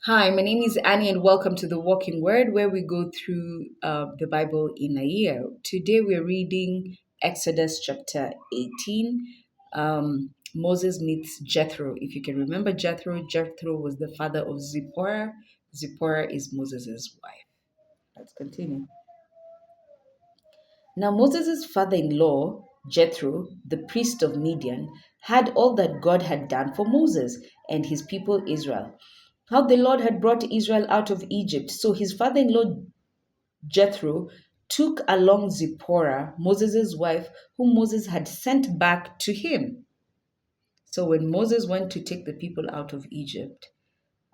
Hi, my name is Annie, and welcome to the Walking Word, where we go through the Bible in a year. Today, we're reading Exodus chapter 18. Moses meets Jethro. If you can remember Jethro, Jethro was the father of Zipporah. Zipporah is Moses' wife. Let's continue. Now, Moses' father in law, Jethro, the priest of Midian, had all that God had done for Moses and his people Israel, how the Lord had brought Israel out of Egypt. So his father in law, Jethro, took along Zipporah, Moses' wife, whom Moses had sent back to him. So when Moses went to take the people out of Egypt,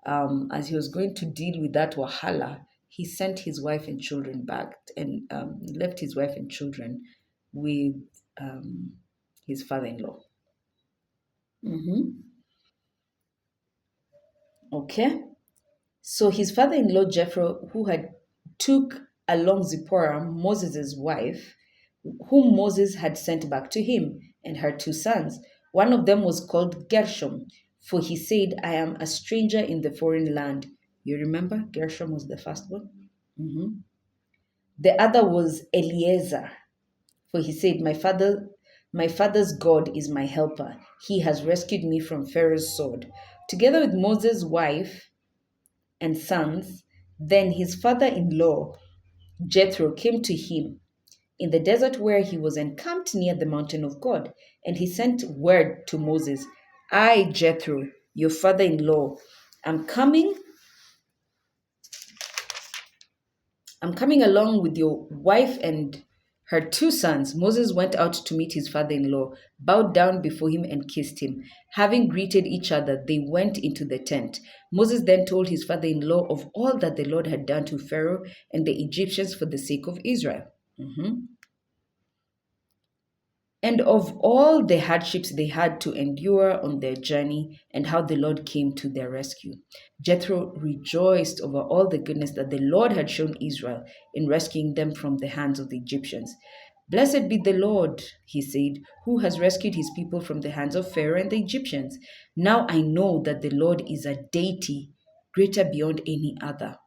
as he was going to deal with that wahala, he sent his wife and children back and left his wife and children with um, his father-in-law. Mhm. Okay. So his father-in-law Jethro, who had took along Zipporah, Moses' wife, whom Moses had sent back to him, and her two sons. One of them was called Gershom, for he said, I am a stranger in the foreign land. You remember? Gershom was the firstborn. Mhm. The other was Eliezer, for he said, my father's God is my helper. He has rescued me from Pharaoh's sword. Together with Moses' wife and sons, then his father-in-law Jethro came to him in the desert where he was encamped near the mountain of God, and he sent word to Moses, I, Jethro, your father-in-law, am coming I'm coming along with your wife and her two sons. Moses went out to meet his father in law, bowed down before him, and kissed him. Having greeted each other, they went into the tent. Moses then told his father in law of all that the Lord had done to Pharaoh and the Egyptians for the sake of Israel. Mhm. And of all the hardships they had to endure on their journey, and how the Lord came to their rescue. Jethro rejoiced over all the goodness that the Lord had shown Israel in rescuing them from the hands of the Egyptians. Blessed be the Lord, he said, who has rescued his people from the hands of Pharaoh and the Egyptians. Now I know that the Lord is a deity greater beyond any other,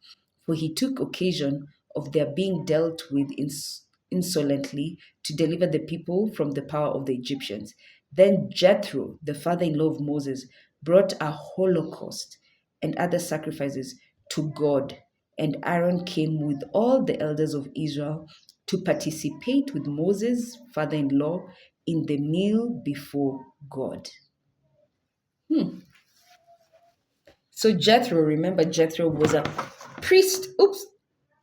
for he took occasion of their being dealt with insolently to deliver the people from the power of the Egyptians. Then Jethro, the father in law of Moses, brought a holocaust and other sacrifices to God. And Aaron came with all the elders of Israel to participate with Moses' father in law in the meal before God. So Jethro, remember, Jethro was a priest,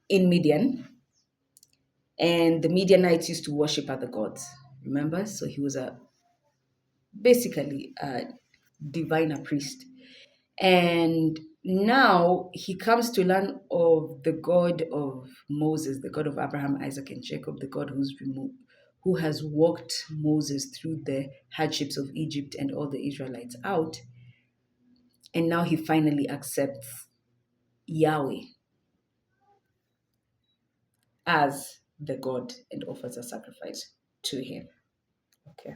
in Midian, and the Midianites used to worship other gods. Remember? So he was basically a diviner priest. And now he comes to learn of the God of Moses, the God of Abraham, Isaac, and Jacob, the God who has walked Moses through the hardships of Egypt and all the Israelites out. And now he finally accepts Yahweh as the God and offers a sacrifice to him. Okay.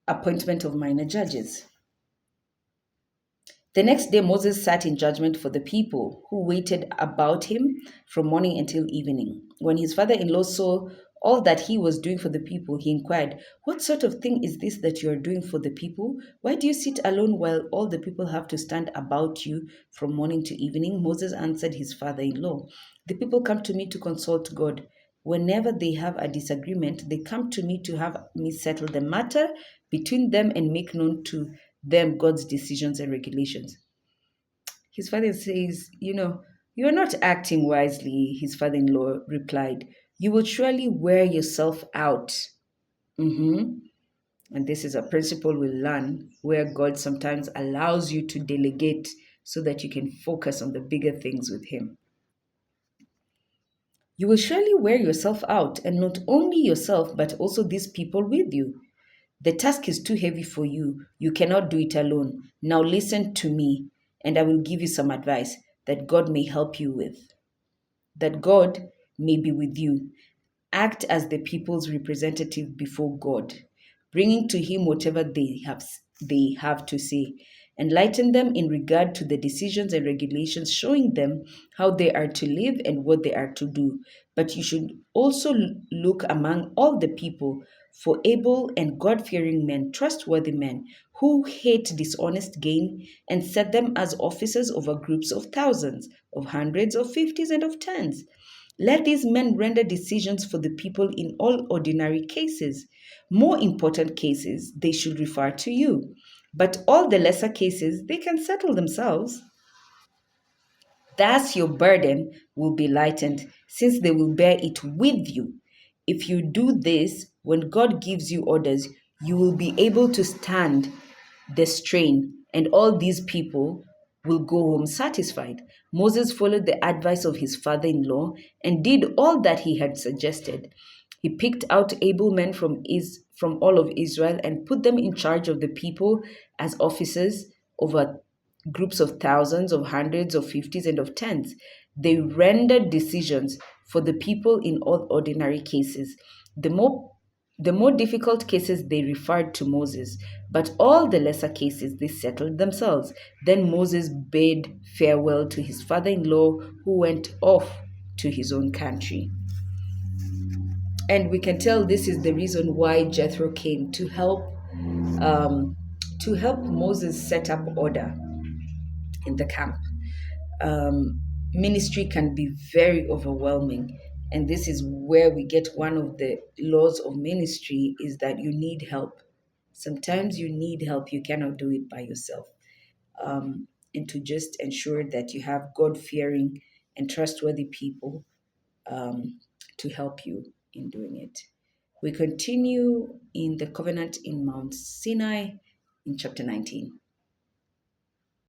Appointment of minor judges. The next day, Moses sat in judgment for the people, who waited about him from morning until evening. When his father in law saw all that he was doing for the people, he inquired, what sort of thing is this that you are doing for the people? Why do you sit alone while all the people have to stand about you from morning to evening? Moses answered his father in law, the people come to me to consult God. Whenever they have a disagreement, they come to me to have me settle the matter between them and make known to them God's decisions and regulations. His father says, you are not acting wisely, his father in law replied. You will surely wear yourself out. Mhm. And this is a principle we learn where God sometimes allows you to delegate so that you can focus on the bigger things with Him. You will surely wear yourself out, and not only yourself, but also these people with you. The task is too heavy for you. You cannot do it alone. Now listen to me, and I will give you some advice that God may help you with. That God may be with you. Act as the people's representative before God, bringing to him whatever they have to say. Enlighten them in regard to the decisions and regulations, showing them how they are to live and what they are to do. But you should also look among all the people for able and God fearing men, trustworthy men, who hate dishonest gain and set them as officers over groups of thousands, of hundreds, of fifties, and of tens. Let these men render decisions for the people in all ordinary cases. More important cases, they should refer to you. But all the lesser cases, they can settle themselves. Thus, your burden will be lightened, since they will bear it with you. If you do this, when God gives you orders, you will be able to stand the strain, and all these people will go home satisfied. Moses followed the advice of his father in law and did all that he had suggested. He picked out able men from all of Israel and put them in charge of the people as officers over groups of thousands, of hundreds, of fifties, and of tens. They rendered decisions for the people in all ordinary cases. The more the more difficult cases they referred to Moses, but all the lesser cases they settled themselves. Then Moses bade farewell to his father in law, who went off to his own country. And we can tell this is the reason why Jethro came um, to help Moses set up order in the camp. Ministry can be very overwhelming, and this is where we get one of the laws of ministry is that you need help. Sometimes you need help, you cannot do it by yourself. And to just ensure that you have God-fearing and trustworthy people um, to help you in doing it. We continue in the covenant in Mount Sinai in chapter 19.